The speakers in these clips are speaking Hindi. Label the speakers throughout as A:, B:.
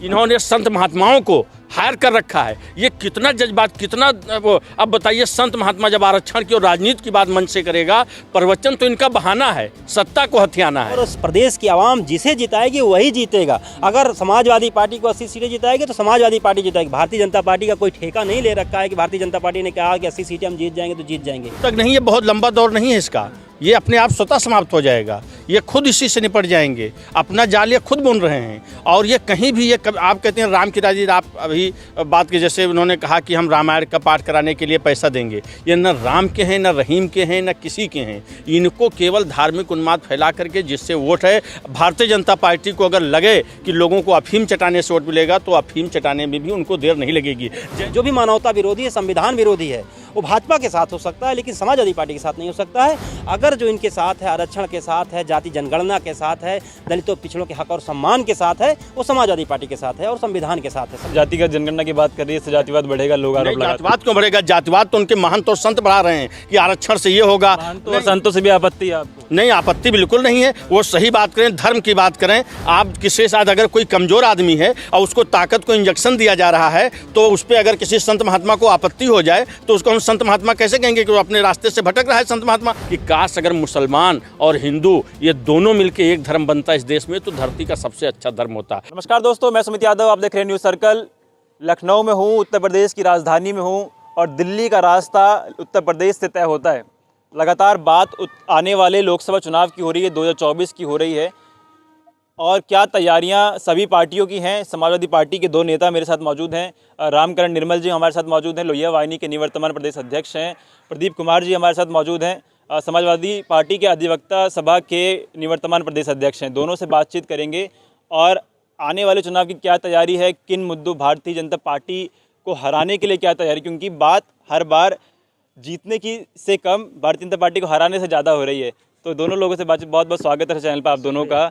A: इन्होंने संत महात्माओं को हायर कर रखा है। ये कितना जज्बात, कितना वो, अब बताइए संत महात्मा जब आरक्षण की और राजनीति की बात मन से करेगा, प्रवचन तो इनका बहाना है, सत्ता को हथियाना है।
B: और उस प्रदेश की आवाम जिसे जिताएगी वही जीतेगा। अगर समाजवादी पार्टी को 80 सीटें जिताएगी तो समाजवादी पार्टी जिताएगी। भारतीय जनता पार्टी का कोई ठेका नहीं ले रखा है कि भारतीय जनता पार्टी ने कहा कि 80 सीटें हम जीत जाएंगे तो जीत जाएंगे।
A: तक नहीं, ये बहुत लंबा दौर नहीं है इसका, ये अपने आप स्वतः समाप्त हो जाएगा। ये खुद इसी से निपट जाएंगे, अपना जाल ये खुद बुन रहे हैं। और ये कहीं भी, ये आप कहते हैं राम की राजी, आप अभी बात के जैसे उन्होंने कहा कि हम रामायण का पाठ कराने के लिए पैसा देंगे। ये न राम के हैं, न रहीम के हैं, न किसी के हैं। इनको केवल धार्मिक उन्माद फैला करके जिससे वोट है, भारतीय जनता पार्टी को अगर लगे कि लोगों को अफीम चटाने से वोट मिलेगा तो अफीम चटाने में भी उनको देर नहीं लगेगी।
B: जो भी मानवता विरोधी है, संविधान विरोधी है, वो भाजपा के साथ हो सकता है लेकिन समाजवादी पार्टी के साथ नहीं हो सकता है। अगर जो इनके साथ है, आरक्षण के साथ है, जाति जनगणना के साथ है, दलितों पिछड़ों के हक और सम्मान के साथ है, वो समाजवादी पार्टी के साथ है और संविधान के साथ है।
C: जातिगत जनगणना की बात कर रही है, जातिवाद बढ़ेगा, लोग आरोप लगाते हैं।
A: जातिवाद क्यों बढ़ेगा? जातिवाद तो उनके महंत और संत बढ़ा रहे हैं कि आरक्षण से ये होगा।
C: तो संतों से भी आपत्ति है आपको?
A: नहीं, आपत्ति बिल्कुल नहीं है। वो सही बात करें, धर्म की बात करें। आप किसी साथ अगर कोई कमजोर आदमी है और उसको ताकत को इंजेक्शन दिया जा रहा है तो उस पर अगर किसी संत महात्मा को आपत्ति हो जाए तो उसको हम संत महात्मा कैसे कहेंगे कि वो अपने रास्ते से भटक रहा है संत महात्मा? कि काश अगर मुसलमान और हिंदू ये दोनों मिलकर एक धर्म बनता इस देश में तो धरती का सबसे अच्छा धर्म होता।
C: नमस्कार दोस्तों, मैं सुमित यादव, आप देख रहे हैं न्यूज़ सर्कल। लखनऊ में हूँ, उत्तर प्रदेश की राजधानी में हूँ और दिल्ली का रास्ता उत्तर प्रदेश से तय होता है। लगातार बात आने वाले लोकसभा चुनाव की हो रही है, 2024 की हो रही है। और क्या तैयारियां सभी पार्टियों की हैं। समाजवादी पार्टी के दो नेता मेरे साथ मौजूद हैं, रामकरण निर्मल जी हमारे साथ मौजूद हैं, लोहिया वाहिनी के निवर्तमान प्रदेश अध्यक्ष हैं। प्रदीप कुमार जी हमारे साथ मौजूद हैं, समाजवादी पार्टी के अधिवक्ता सभा के निवर्तमान प्रदेश अध्यक्ष हैं। दोनों से बातचीत करेंगे और आने वाले चुनाव की क्या तैयारी है, किन मुद्दों, भारतीय जनता पार्टी को हराने के लिए क्या तैयारी, क्योंकि बात हर बार जीतने की से कम भारतीय जनता पार्टी को हराने से ज़्यादा हो रही है। तो दोनों लोगों से बातचीत, बहुत बहुत स्वागत है चैनल पर आप दोनों का।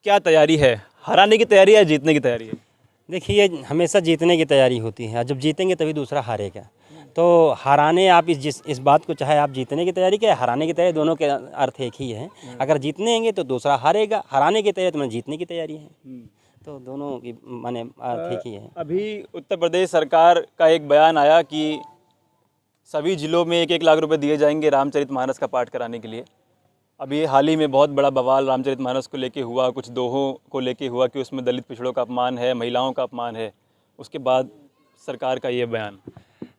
C: क्या तैयारी है, हराने की तैयारी है, जीतने की तैयारी है?
B: देखिए, हमेशा जीतने की तैयारी होती है, जब जीतेंगे तभी दूसरा हारेगा। तो हराने, आप इस बात को, चाहे आप जीतने की तैयारी करें, हराने की तैयारी, दोनों के अर्थ एक ही है। अगर जीतनेंगे तो दूसरा हारेगा, हराने की तैयारी तो जीतने की तैयारी है। तो दोनों की माने अर्थ एक ही है।
C: अभी उत्तर प्रदेश सरकार का एक बयान आया कि सभी जिलों में 1-1 लाख रुपए दिए जाएंगे रामचरितमानस का पाठ कराने के लिए। अभी हाल ही में बहुत बड़ा बवाल रामचरितमानस को लेके हुआ, कुछ दोहों को लेके हुआ कि उसमें दलित पिछड़ों का अपमान है, महिलाओं का अपमान है। उसके बाद सरकार का ये बयान।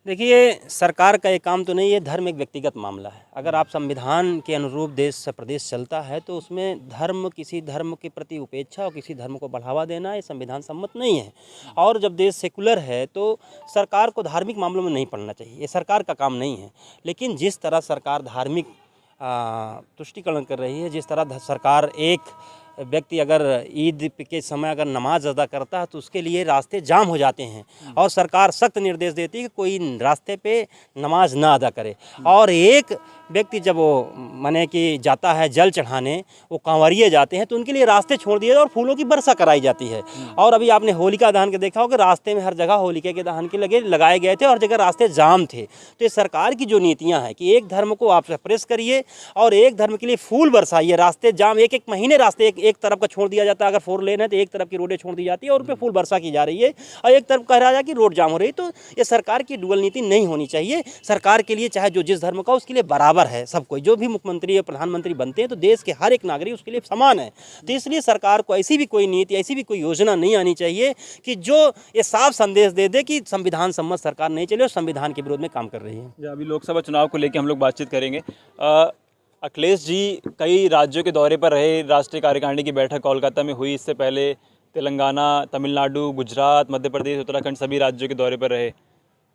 B: देखिए, सरकार का ये काम तो नहीं है, धर्म एक व्यक्तिगत मामला है। अगर आप संविधान के अनुरूप देश से प्रदेश चलता है तो उसमें धर्म, किसी धर्म के प्रति उपेक्षा और किसी धर्म को बढ़ावा देना ये संविधान सम्मत नहीं है। और जब देश सेकुलर है तो सरकार को धार्मिक मामलों में नहीं पड़ना चाहिए, ये सरकार का काम नहीं है। लेकिन जिस तरह सरकार धार्मिक तुष्टिकरण कर रही है, जिस तरह सरकार, एक व्यक्ति अगर ईद के समय अगर नमाज अदा करता है तो उसके लिए रास्ते जाम हो जाते हैं और सरकार सख्त निर्देश देती है कि कोई रास्ते पे नमाज ना अदा करे। और एक व्यक्ति जब वो माने कि जाता है जल चढ़ाने, वो कांवरिये जाते हैं तो उनके लिए रास्ते छोड़ दिए और फूलों की वर्षा कराई जाती है। और अभी आपने होलिका दहन के देखा होगा, रास्ते में हर जगह होलिका के दहन के लगाए गए थे और जगह रास्ते जाम थे। तो ये सरकार की जो नीतियाँ हैं कि एक धर्म को आप सप्रेस करिए और एक धर्म के लिए फूल बरसाइए, रास्ते जाम, एक महीने रास्ते एक तरफ का छोड़ दिया जाता है। अगर 4 लेन है तो एक तरफ की रोडें छोड़ दी जाती है और उन पर फूल वर्षा की जा रही है और एक तरफ कह रहा है कि रोड जाम हो रही है। तो ये सरकार की डुअल नीति नहीं होनी चाहिए। सरकार के लिए चाहे जो जिस धर्म का, उसके लिए बराबर है सब कोई। जो भी मुख्यमंत्री या प्रधानमंत्री बनते हैं तो देश के हर एक नागरिक उसके लिए समान है। तो इसलिए सरकार को ऐसी भी कोई नीति, ऐसी भी कोई योजना नहीं आनी चाहिए कि जो ये साफ संदेश दे दे कि संविधान सम्मत सरकार नहीं चले और संविधान के विरोध में काम कर रही है।
C: अभी लोकसभा चुनाव को लेकर हम लोग बातचीत करेंगे। अखिलेश जी कई राज्यों के दौरे पर रहे, राष्ट्रीय कार्यकारिणी की बैठक कोलकाता में हुई, इससे पहले तेलंगाना, तमिलनाडु, गुजरात, मध्य प्रदेश, उत्तराखंड, सभी राज्यों के दौरे पर रहे।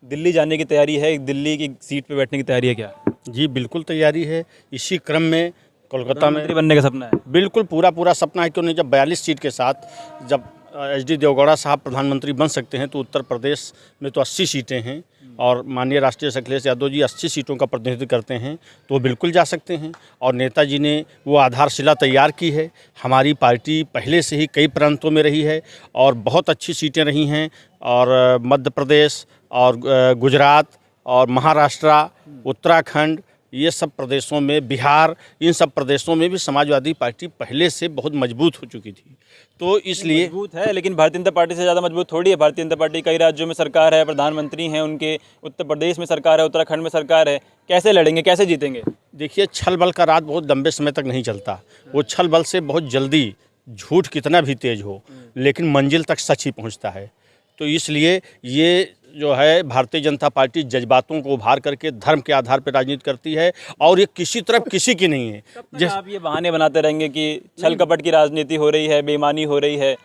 C: दिल्ली जाने की तैयारी है, दिल्ली की सीट पे बैठने की तैयारी है क्या?
A: जी बिल्कुल तैयारी है। इसी क्रम में कोलकाता में
C: बनने का सपना है?
A: बिल्कुल पूरा सपना है। क्यों नहीं, जब 42 सीट के साथ जब HD देवगौड़ा साहब प्रधानमंत्री बन सकते हैं तो उत्तर प्रदेश में तो 80 सीटें हैं और माननीय राष्ट्रीय अखिलेश यादव जी 80 सीटों का प्रतिनिधित्व करते हैं तो वो बिल्कुल जा सकते हैं। और नेताजी ने वो आधारशिला तैयार की है। हमारी पार्टी पहले से ही कई प्रांतों में रही है और बहुत अच्छी सीटें रही हैं। और मध्य प्रदेश और गुजरात और महाराष्ट्र, उत्तराखंड, ये सब प्रदेशों में, बिहार, इन सब प्रदेशों में भी समाजवादी पार्टी पहले से बहुत मजबूत हो चुकी थी। तो इसलिए
C: मजबूत है, लेकिन भारतीय जनता पार्टी से ज़्यादा मजबूत थोड़ी है। भारतीय जनता पार्टी कई राज्यों में सरकार है, प्रधानमंत्री हैं उनके, उत्तर प्रदेश में सरकार है, उत्तराखंड में सरकार है। कैसे लड़ेंगे, कैसे जीतेंगे?
A: देखिए, छल बल का राज बहुत लंबे समय तक नहीं चलता। वो छल बल से बहुत जल्दी, झूठ कितना भी तेज हो लेकिन मंजिल तक सच ही पहुंचता है। तो इसलिए ये जो है भारतीय जनता पार्टी जज्बातों को उभार करके धर्म के आधार पर राजनीति करती है और ये किसी तरफ किसी की नहीं है।
C: जैसे आप ये बहाने बनाते रहेंगे कि छल कपट की राजनीति हो रही है, बेईमानी हो रही है,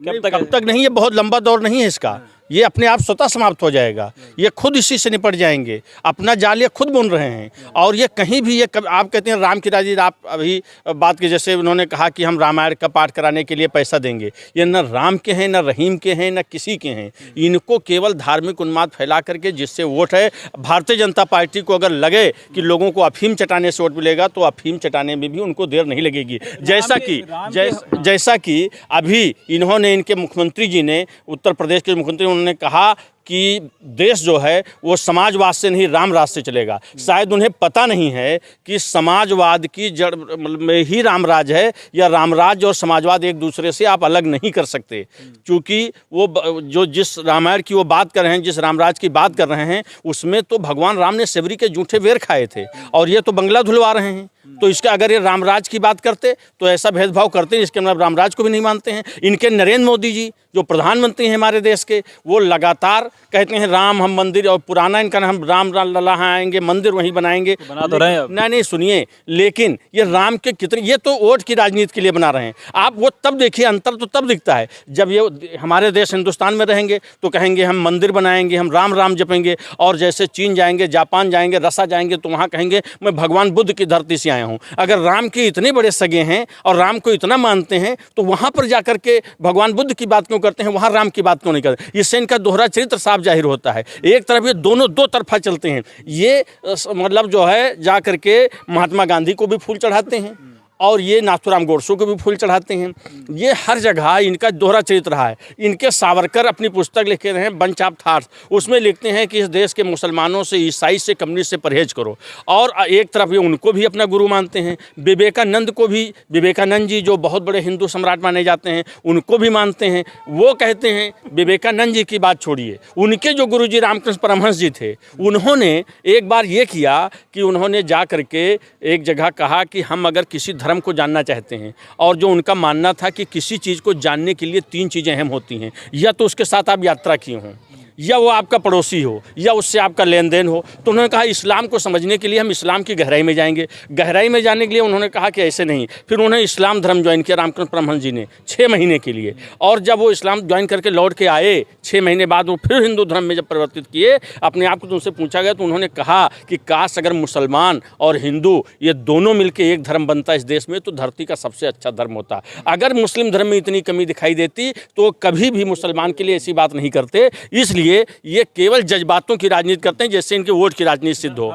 A: कब तक नहीं, ये बहुत लंबा दौर नहीं है इसका। ये अपने आप स्वतः समाप्त हो जाएगा। ये खुद इसी से निपट जाएंगे। अपना जाल ये खुद बुन रहे हैं और ये कहीं भी ये आप कहते हैं राम की राजनीति, आप अभी बात के जैसे उन्होंने कहा कि हम रामायण का पाठ कराने के लिए पैसा देंगे। ये न राम के हैं, न रहीम के हैं, न किसी के हैं। इनको केवल धार्मिक उन्माद फैला करके जिससे वोट है, भारतीय जनता पार्टी को अगर लगे कि लोगों को अफीम चटाने से वोट मिलेगा तो अफीम चटाने में भी उनको देर नहीं लगेगी। जैसा कि अभी इन्होंने, इनके मुख्यमंत्री जी ने, उत्तर प्रदेश के मुख्यमंत्री, उन्होंने कहा कि देश जो है वो समाजवाद से नहीं राम राज से चलेगा। शायद उन्हें पता नहीं है कि समाजवाद की जड़ में ही रामराज है, या रामराज और समाजवाद एक दूसरे से आप अलग नहीं कर सकते। क्योंकि वो जो जिस रामायण की वो बात कर रहे हैं, जिस रामराज की बात कर रहे हैं, उसमें तो भगवान राम ने सेवरी के जूठे बेर खाए थे और ये तो बंगला धुलवा रहे हैं। तो इसका अगर ये रामराज की बात करते तो ऐसा भेदभाव करते हैं, इसके मतलब रामराज को भी नहीं मानते हैं। इनके नरेंद्र मोदी जी जो प्रधानमंत्री हैं हमारे देश के, वो लगातार कहते हैं राम हम मंदिर, और पुराना इनका हम राम लल्ला आएंगे, मंदिर वहीं बनाएंगे।
C: बना तो रहे हैं।
A: नहीं सुनिए, लेकिन ये राम के कितने, ये तो वोट की राजनीति के लिए बना रहे हैं। आप वो तब देखिए, अंतर तो तब दिखता है जब ये हमारे देश हिंदुस्तान में रहेंगे तो कहेंगे हम मंदिर बनाएंगे, हम राम राम जपेंगे, और जैसे चीन जाएंगे, जापान जाएंगे, रसा जाएंगे तो वहाँ कहेंगे मैं भगवान बुद्ध की धरती से आया हूँ। अगर राम के इतने बड़े सगे हैं और राम को इतना मानते हैं तो वहाँ पर जाकर के भगवान बुद्ध की बात क्यों करते हैं, वहाँ राम की बात क्यों नहीं करते? इससे इनका दोहरा चरित्र साफ जाहिर होता है। एक तरफ ये दोनों दो तरफा चलते हैं। ये मतलब जो है जा करके महात्मा गांधी को भी फूल चढ़ाते हैं और ये नाथूराम गोडसे को भी फूल चढ़ाते हैं। ये हर जगह इनका दोहरा चरित्र रहा है। इनके सावरकर अपनी पुस्तक लिखे रहे हैं बंच ऑफ थॉट्स, उसमें लिखते हैं कि इस देश के मुसलमानों से, ईसाई से, कम्युनिस्ट से परहेज करो। और एक तरफ ये उनको भी अपना गुरु मानते हैं, विवेकानंद को भी, विवेकानंद जी जो बहुत बड़े हिंदू सम्राट माने जाते हैं, उनको भी मानते हैं। वो कहते हैं, विवेकानंद जी की बात छोड़िए, उनके जो गुरु जी रामकृष्ण परमहंस जी थे, उन्होंने एक बार ये किया कि उन्होंने जा करके एक जगह कहा कि हम अगर किसी धर्म को जानना चाहते हैं, और जो उनका मानना था कि किसी चीज़ को जानने के लिए 3 चीज़ें अहम होती हैं, या तो उसके साथ आप यात्रा किए हों, या वो आपका पड़ोसी हो, या उससे आपका लेन देन हो। तो उन्होंने कहा इस्लाम को समझने के लिए हम इस्लाम की गहराई में जाएंगे। गहराई में जाने के लिए उन्होंने कहा कि ऐसे नहीं। फिर उन्होंने इस्लाम धर्म ज्वाइन किया रामकृष्ण परमहंस जी ने 6 महीने के लिए, और जब वो इस्लाम ज्वाइन करके लौट के आए 6 महीने बाद, वो फिर हिंदू धर्म में जब परिवर्तित किए अपने आप को, तो उनसे पूछा गया तो उन्होंने कहा कि काश अगर मुसलमान और हिंदू ये दोनों मिलकर एक धर्म बनता इस देश में तो धरती का सबसे अच्छा धर्म होता। अगर मुस्लिम धर्म में इतनी कमी दिखाई देती तो कभी भी मुसलमान के लिए ऐसी बात नहीं करते। इसलिए ये केवल जज्बातों की राजनीति करते हैं, जैसे इनके वोट की राजनीति सिद्ध हो।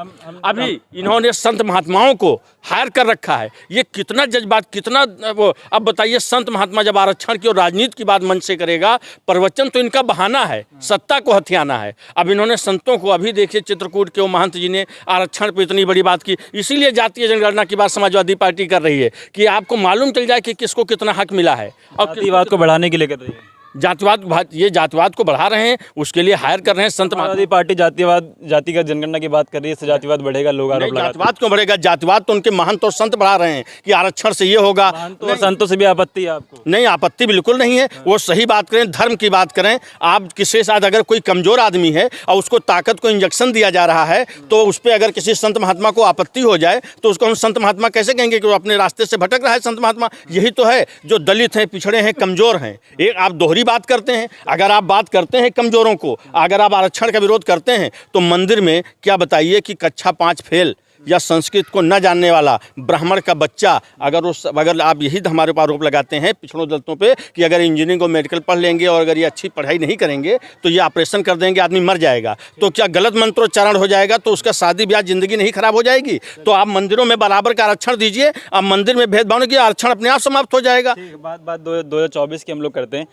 A: अभी इन्होंने संत महात्माओं को हायर कर रखा है। ये कितना जज्बात, कितना वो, अब बताइए संत महात्मा जब आरक्षण की और राजनीति की बात मन से करेगा, प्रवचन तो इनका बहाना है, सत्ता को हथियाना है। अब इन्होंने संतों को, अभी देखिए चित्रकूट के वो महंत जी ने आरक्षण पर इतनी बड़ी बात की। इसीलिए जातीय जनगणना की बात समाजवादी पार्टी कर रही है कि आपको मालूम चल जाए कि किसको कितना हक मिला है। और
C: जातिवाद को बढ़ाने के लिए कर रही है।
A: ये जातिवाद को बढ़ा रहे हैं, उसके लिए हायर कर रहे हैं संत।
C: समाजवादी पार्टी जातिगत जनगणना की बात कर रही है, इससे जातिवाद बढ़ेगा, लोग आरोप लगाते हैं।
A: जातिवाद क्यों बढ़ेगा? जातिवाद तो उनके महंत और संत बढ़ा रहे हैं कि आरक्षण से ये होगा।
C: तो संतों से भी आपत्ति है आपको?
A: नहीं, आपत्ति बिल्कुल नहीं है। वो सही बात करें, धर्म की बात करें। आप किसी साथ अगर कोई कमजोर आदमी है और उसको ताकत को इंजेक्शन दिया जा रहा है, तो उस पर अगर किसी संत महात्मा को आपत्ति हो जाए तो उसको हम संत महात्मा कैसे कहेंगे कि वो अपने रास्ते से भटक रहा है? संत महात्मा यही तो है जो दलित हैं, पिछड़े हैं, कमजोर हैं। एक आप दोहरी बात करते हैं। अगर आप बात करते हैं कमजोरों को, अगर आप आरक्षण का विरोध करते हैं, तो मंदिर में क्या बताइए कि कक्षा 5 फेल या संस्कृत को न जानने वाला ब्राह्मण का बच्चा, अगर आप यही हमारे ऊपर आरोप लगाते हैं पिछड़ों दलितों पे कि अगर इंजीनियरिंग और मेडिकल पढ़ लेंगे और अगर ये अच्छी पढ़ाई नहीं करेंगे तो ये ऑपरेशन कर देंगे, आदमी मर जाएगा, तो क्या गलत मंत्रोच्चारण हो जाएगा? तो उसका शादी ब्याह जिंदगी नहीं खराब हो जाएगी? तो आप मंदिरों में बराबर का आरक्षण दीजिए। अब मंदिर में भेदभाव नहीं किया, आरक्षण अपने आप समाप्त हो जाएगा।
C: बात 2024 की हम लोग करते हैं।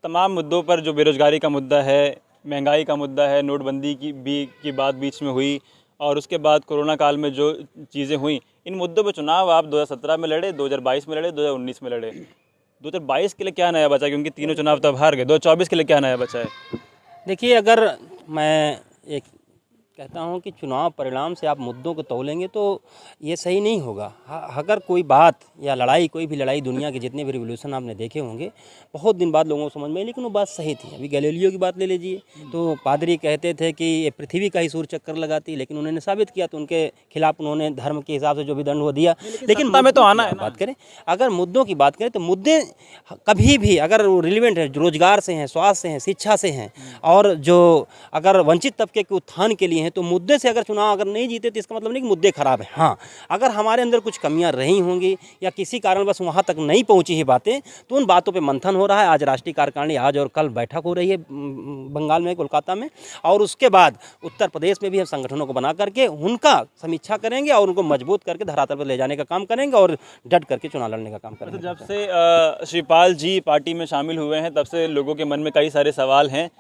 C: तमाम मुद्दों पर, जो बेरोजगारी का मुद्दा है, महंगाई का मुद्दा है, नोटबंदी की बात बीच में हुई, और उसके बाद कोरोना काल में जो चीज़ें हुई, इन मुद्दों पे चुनाव आप 2017 में लड़े, 2022 में लड़े, 2019 में लड़े। 2022 के लिए क्या नया बचा, क्योंकि तीनों चुनाव तब हार गए। 2024 के लिए क्या नया बचा है?
B: देखिए, अगर मैं एक कहता हूं कि चुनाव परिणाम से आप मुद्दों को तौलेंगे तो ये सही नहीं होगा। अगर कोई बात या लड़ाई, कोई भी लड़ाई, दुनिया के जितने भी रिवोल्यूशन आपने देखे होंगे, बहुत दिन बाद लोगों को समझ में आई, लेकिन वो बात सही थी। अभी गैलीलियो की बात ले लीजिए, तो पादरी कहते थे कि ये पृथ्वी का ही सूर्य चक्कर लगाती, लेकिन उन्होंने साबित किया, तो उनके खिलाफ उन्होंने धर्म के हिसाब से जो भी दंड वो दिया। लेकिन
C: सत्ता में तो आना है ना।
B: बात करें, अगर मुद्दों की बात करें तो मुद्दे कभी भी अगर रिलेवेंट है, रोजगार से हैं, स्वास्थ्य से हैं, शिक्षा से हैं, और जो अगर वंचित तबके के उत्थान के लिए हैं, तो मुद्दे से अगर चुनाव अगर नहीं जीते तो इसका मतलब नहीं कि मुद्दे खराब हैं। हाँ, अगर हमारे अंदर कुछ कमियां रही होंगी या किसी कारणवश वहाँ तक नहीं पहुँची है बातें, तो उन बातों पे मंथन हो रहा है। आज राष्ट्रीय कार्यकारिणी आज और कल बैठक हो रही है बंगाल में, कोलकाता में, और उसके बाद उत्तर प्रदेश में भी हम संगठनों को बना करके उनका समीक्षा करेंगे और उनको मजबूत करके धरातल पर ले जाने का काम करेंगे और डट करके चुनाव लड़ने का काम करेंगे।
C: जब से शिवपाल जी पार्टी में शामिल हुए हैं, तब से लोगों के मन में कई सारे सवाल हैं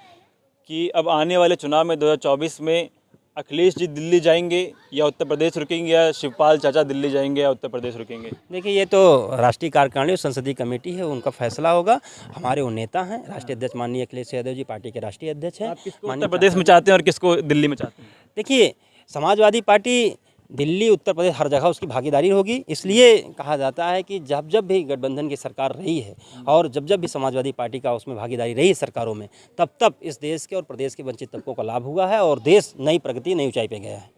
C: कि अब आने वाले चुनाव में 2024 में अखिलेश जी दिल्ली जाएंगे या उत्तर प्रदेश रुकेंगे, या शिवपाल चाचा दिल्ली जाएंगे या उत्तर प्रदेश रुकेंगे?
B: देखिए, ये तो राष्ट्रीय कार्यकारिणी और संसदीय कमेटी है, उनका फैसला होगा। हमारे वो नेता हैं, राष्ट्रीय अध्यक्ष माननीय अखिलेश यादव जी पार्टी के राष्ट्रीय अध्यक्ष हैं।
C: उत्तर प्रदेश में चाहते हैं और किसको दिल्ली में चाहते हैं?
B: देखिए, समाजवादी पार्टी दिल्ली, उत्तर प्रदेश, हर जगह उसकी भागीदारी होगी। इसलिए कहा जाता है कि जब जब भी गठबंधन की सरकार रही है और जब जब भी समाजवादी पार्टी का उसमें भागीदारी रही है सरकारों में, तब तब इस देश के और प्रदेश के वंचित तबकों का लाभ हुआ है और देश नई प्रगति, नई ऊंचाई पे गया है।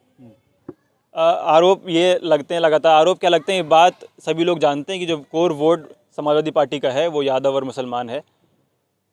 C: आरोप ये लगते हैं, लगातार आरोप क्या लगते हैं, ये बात सभी लोग जानते हैं कि जो कोर वोट समाजवादी पार्टी का है वो यादव और मुसलमान है।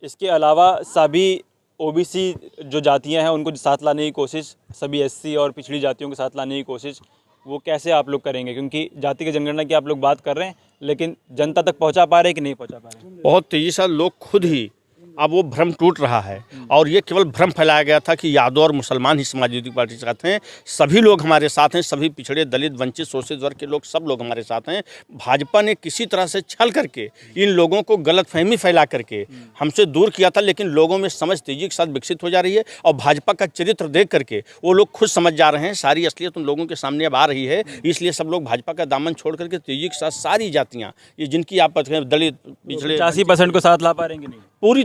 C: इसके अलावा सभी ओबीसी जो जातियां हैं उनको साथ लाने की कोशिश, सभी एससी और पिछड़ी जातियों के साथ लाने की कोशिश, वो कैसे आप लोग करेंगे? क्योंकि जाति की जनगणना की आप लोग बात कर रहे हैं, लेकिन जनता तक पहुंचा पा रहे हैं कि नहीं पहुंचा पा रहे हैं?
A: बहुत तेज़ी से लोग खुद ही अब वो भ्रम टूट रहा है, और ये केवल भ्रम फैलाया गया था कि यादव और मुसलमान ही समाजवादी पार्टी के साथ हैं। सभी लोग हमारे साथ हैं, सभी पिछड़े, दलित, वंचित, शोषित वर्ग के लोग, सब लोग हमारे साथ हैं। भाजपा ने किसी तरह से छल करके इन लोगों को गलतफहमी फैला करके हमसे दूर किया था, लेकिन लोगों में समझ तेजी के साथ विकसित हो जा रही है, और भाजपा का चरित्र देख करके वो लोग खुद समझ जा रहे हैं। सारी असलियत उन लोगों के सामने अब आ रही है, इसलिए सब लोग भाजपा का दामन छोड़ करके तेजी के साथ सारी जातियाँ, ये जिनकी आप दलित, पिछड़े,
C: 85% को साथ ला पा रहे हैं कि नहीं?
A: पूरी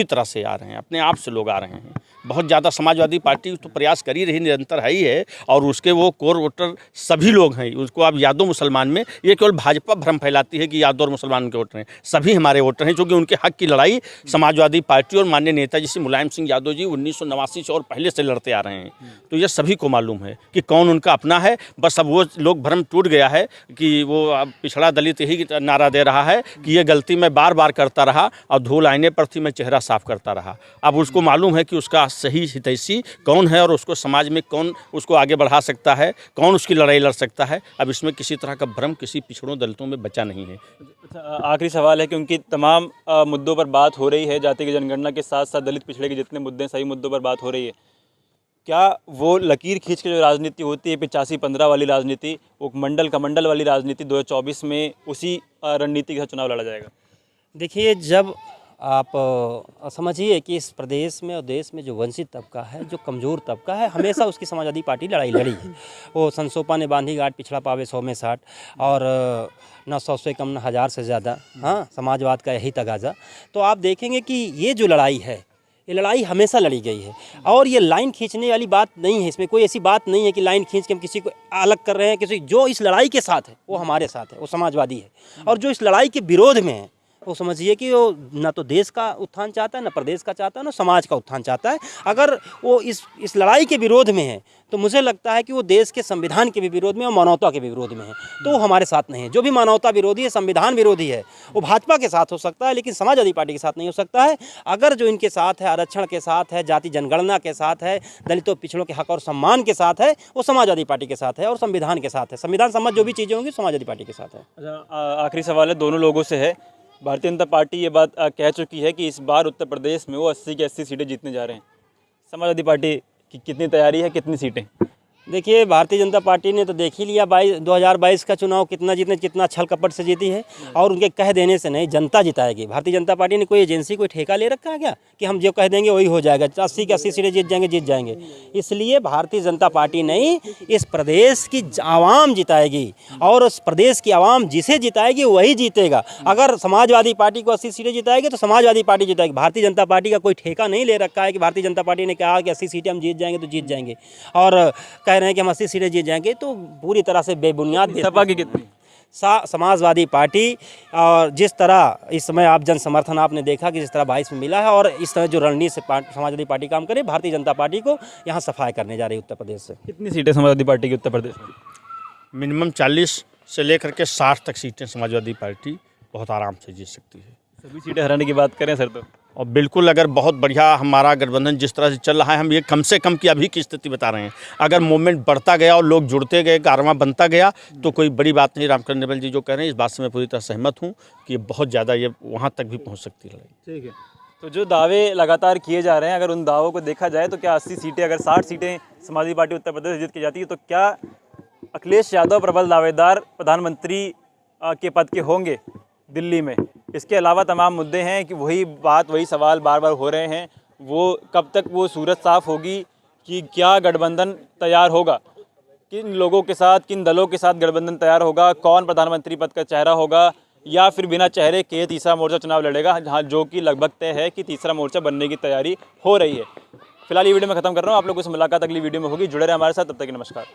A: तरह से आ रहे हैं, अपने आप से लोग आ रहे हैं। बहुत ज़्यादा समाजवादी पार्टी तो प्रयास कर ही रही, निरंतर है ही है, और उसके वो कोर वोटर सभी लोग हैं। उसको आप यादव मुसलमान में, ये केवल भाजपा भ्रम फैलाती है कि यादव और मुसलमान के वोटर हैं, सभी हमारे वोटर हैं, क्योंकि उनके हक की लड़ाई समाजवादी पार्टी और माननीय नेताजी श्री मुलायम सिंह यादव जी 1989 से और पहले से लड़ते आ रहे हैं। तो ये सभी को मालूम है कि कौन उनका अपना है। बस अब वो लोग भ्रम टूट गया है कि वो अब पिछड़ा दलित यही नारा दे रहा है कि ये गलती मैं बार बार करता रहा और धूल आईने पर थी, मैं चेहरा साफ करता रहा। अब उसको मालूम है कि उसका सही हितैषी कौन है और उसको समाज में कौन उसको आगे बढ़ा सकता है, कौन उसकी लड़ाई लड़ सकता है। अब इसमें किसी तरह का भ्रम किसी पिछड़ों दलितों में बचा नहीं है।
C: आखिरी सवाल है, क्योंकि तमाम मुद्दों पर बात हो रही है, जाति की जनगणना के साथ साथ दलित पिछड़े के जितने मुद्दे हैं, सही मुद्दों पर बात हो रही है, क्या वो लकीर खींच के जो राजनीति होती है 85-15 वाली राजनीति, वो मंडल का मंडल वाली राजनीति 2024 में उसी रणनीति के साथ चुनाव लड़ा जाएगा?
B: देखिए, जब आप समझिए कि इस प्रदेश में और देश में जो वंचित तबका है, जो कमज़ोर तबका है, हमेशा उसकी समाजवादी पार्टी लड़ाई लड़ी है। वो संसोपा ने बांधी गांठ, पिछड़ा पावे 100 में 60, और न 100 से कम न 1000 से ज़्यादा, हाँ, समाजवाद का यही तगाजा। तो आप देखेंगे कि ये जो लड़ाई है, ये लड़ाई हमेशा लड़ी गई है, और ये लाइन खींचने वाली बात नहीं है। इसमें कोई ऐसी बात नहीं है कि लाइन खींच के हम किसी को अलग कर रहे हैं। किसी जो इस लड़ाई के साथ है वो हमारे साथ है, वो समाजवादी है, और जो इस लड़ाई के विरोध में है वो समझिए कि वो ना तो देश का उत्थान चाहता है, ना प्रदेश का चाहता है, ना समाज का उत्थान चाहता है। अगर वो इस लड़ाई के विरोध में है तो मुझे लगता है कि वो देश के संविधान के भी विरोध में और मानवता के भी विरोध में है, तो वो हमारे साथ नहीं है। जो भी मानवता विरोधी है, संविधान विरोधी है, वो भाजपा के साथ हो सकता है, लेकिन समाजवादी पार्टी के साथ नहीं हो सकता है। अगर जो इनके साथ है, आरक्षण के साथ है, जाति जनगणना के साथ है, दलितों पिछड़ों के हक और सम्मान के साथ है, वो समाजवादी पार्टी के साथ है और संविधान के साथ है। संविधान सम्मत जो भी चीज़ें होंगी समाजवादी पार्टी के साथ है।
C: अच्छा, आखिरी सवाल है, दोनों लोगों से है। भारतीय जनता पार्टी ये बात कह चुकी है कि इस बार उत्तर प्रदेश में वो 80 की 80 सीटें जीतने जा रहे हैं। समाजवादी पार्टी की कितनी तैयारी है, कितनी सीटें?
B: देखिए, भारतीय जनता पार्टी ने तो देख ही लिया 2022 का चुनाव कितना छल कपट से जीती है, और उनके कह देने से नहीं, जनता जिताएगी। भारतीय जनता पार्टी ने कोई एजेंसी, कोई ठेका ले रखा है क्या कि हम जो कह देंगे वही हो जाएगा, 80 की 80 सीटें जीत जाएंगे। इसलिए भारतीय जनता पार्टी नहीं, इस प्रदेश की आवाम जिताएगी, और उस प्रदेश की आवाम जिसे जिताएगी वही जीतेगा। अगर समाजवादी पार्टी को 80 सीटें जिताएगी तो समाजवादी पार्टी जिताएगी। भारतीय जनता पार्टी का कोई ठेका नहीं ले रखा है कि भारतीय जनता पार्टी ने कहा कि 80 सीटें हम जीत जाएंगे तो जीत जाएंगे, और कह रहे हैं कि हम 80 सीटें जीत जाएंगे, तो पूरी तरह से बेबुनियाद।
C: सपा की कितनी?
B: समाजवादी पार्टी, और जिस तरह इस समय आप जन समर्थन आपने देखा कि जिस तरह 22 में मिला है, और इस तरह जो रणनीति से समाजवादी पार्टी काम करे, भारतीय जनता पार्टी को यहाँ सफाई करने जा रही है उत्तर प्रदेश से।
C: कितनी सीटें समाजवादी पार्टी की उत्तर प्रदेश में?
A: मिनिमम 40 से लेकर के 60 तक सीटें समाजवादी पार्टी बहुत आराम से जीत सकती है।
C: सभी सीटें हराने की बात करें सर तो?
A: और बिल्कुल, अगर बहुत बढ़िया हमारा गठबंधन जिस तरह से चल रहा है, हम ये कम से कम की अभी की स्थिति बता रहे हैं, अगर मूवमेंट बढ़ता गया और लोग जुड़ते गए, कारवां बनता गया, तो कोई बड़ी बात नहीं। रामकरण नेवल जी जो कह रहे हैं, इस बात से मैं पूरी तरह सहमत हूँ कि ये बहुत ज़्यादा, ये वहाँ तक भी पहुँच सकती है लड़ाई।
C: ठीक है, तो जो दावे लगातार किए जा रहे हैं, अगर उन दावों को देखा जाए तो क्या 80 सीटें, अगर 60 सीटें समाजवादी पार्टी उत्तर प्रदेश से जीत की जाती है, तो क्या अखिलेश यादव प्रबल दावेदार प्रधानमंत्री के पद के होंगे दिल्ली में? इसके अलावा तमाम मुद्दे हैं कि वही सवाल बार बार हो रहे हैं, वो कब तक वो सूरत साफ होगी कि क्या गठबंधन तैयार होगा, किन लोगों के साथ, किन दलों के साथ गठबंधन तैयार होगा, कौन प्रधानमंत्री पद का चेहरा होगा, या फिर बिना चेहरे के तीसरा मोर्चा चुनाव लड़ेगा, जहाँ जो कि लगभग तय है कि तीसरा मोर्चा बनने की तैयारी हो रही है। फिलहाल ये वीडियो मैं खत्म कर रहा हूँ, आप लोगों से मुलाकात अगली वीडियो में होगी। जुड़े रहे हमारे साथ, तब तक के नमस्कार।